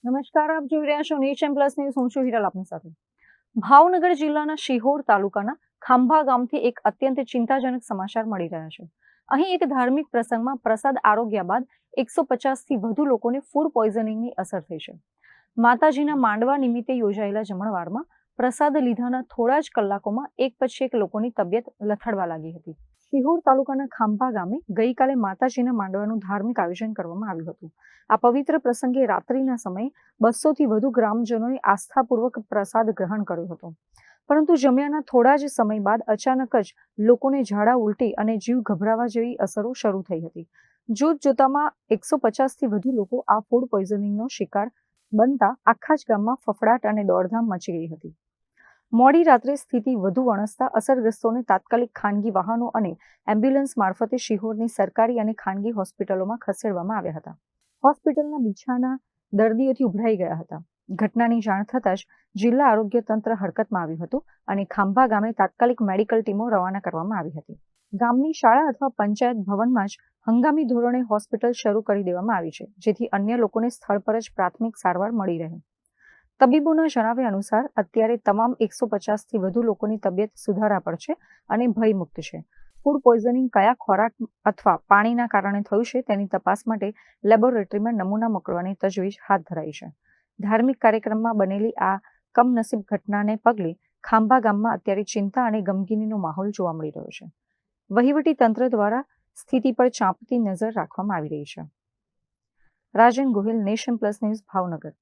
નમસ્કાર, આપ જોઈ રહ્યા છો નેશન પ્લસ ન્યૂઝ. હું છું હિરલ આપની સાથે. ભાવનગર જિલ્લાના શિહોર તાલુકાના ખાંભા ગામથી એક અત્યંત ચિંતાજનક સમાચાર મળી રહ્યા છે. અહીં એક ધાર્મિક પ્રસંગમાં પ્રસાદ આરોગ્યા બાદ 150થી વધુ લોકોને ફૂડ પોઈઝનિંગની અસર થઈ છે. માતાજીના માંડવા નિમિત્તે યોજાયેલા જમણવારમાં પ્રસાદ લીધાના થોડા જ કલાકોમાં એક પછી એક લોકોની તબિયત લથડવા લાગી હતી. શિહોર તાલુકાના ખાંભા ગામે ગઈકાલે માતાજીના માંડવાનું ધાર્મિક આયોજન કરવામાં આવ્યું હતું. આ પવિત્ર પ્રસંગે રાત્રિના સમયે 200થી વધુ ગ્રામજનોએ આસ્થાપૂર્વક પ્રસાદ ગ્રહણ કર્યો હતો. પરંતુ જમ્યાના થોડા જ સમય બાદ અચાનક જ લોકોને ઝાડા ઉલટી અને જીવ ગભરાવા જેવી અસરો શરૂ થઈ હતી. જોત જોતામાં 150થી વધુ લોકો આ ફૂડ પોઈઝનિંગનો શિકાર બનતા આખા જ ગામમાં ફફડાટ અને દોડધામ મચી ગઈ હતી. મોડી રાત્રે સ્થિતિ વધુ વણસતા અસરગ્રસ્તોને તાત્કાલિક ખાનગી વાહનો અને એમ્બ્યુલન્સ મારફતે શિહોરની સરકારી અને ખાનગી હોસ્પિટલોમાં ખસેડવામાં આવ્યા હતા. હોસ્પિટલના બિછાના દર્દીઓથી ઉભરાઈ ગયા હતા. ઘટનાની જાણ થતાં જ જિલ્લા આરોગ્ય તંત્ર હરકતમાં આવ્યું હતું અને ખાંભા ગામે તાત્કાલિક મેડિકલ ટીમો રવાના કરવામાં આવી હતી. ગામની શાળા અથવા પંચાયત ભવનમાં જ હંગામી ધોરણે હોસ્પિટલ શરૂ કરી દેવામાં આવી છે, જેથી અન્ય લોકોને સ્થળ પર જ પ્રાથમિક સારવાર મળી રહે. તબીબોના જણાવ્યા અનુસાર અત્યારે તમામ 150થી વધુ લોકોની તબિયત સુધારા પર છે અને ભયમુક્ત છે. ફૂડ પોઈઝનિંગ કયા ખોરાક અથવા પાણીના કારણે થયું છે તેની તપાસ માટે લેબોરેટરીમાં નમૂના મોકલવાની તજવીજ હાથ ધરાઈ છે. ધાર્મિક કાર્યક્રમમાં બનેલી આ કમનસીબ ઘટનાને પગલે ખાંભા ગામમાં અત્યારે ચિંતા અને ગમગીનીનો માહોલ જોવા મળી રહ્યો છે. વહીવટી તંત્ર દ્વારા સ્થિતિ પર ચાંપતી નજર રાખવામાં આવી રહી છે. Rajan Gohil, nation plus news, Bhavnagar.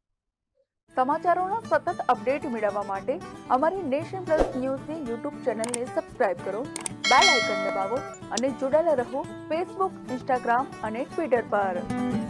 સમાચારોના સતત અપડેટ મેળવવા માટે અમારી નેશન પ્લસ ન્યૂઝની યુટ્યુબ ચેનલને સબસ્ક્રાઇબ કરો, બેલ આઇકન દબાવો અને જોડાયેલા રહો ફેસબુક, ઇન્સ્ટાગ્રામ અને ટ્વિટર પર.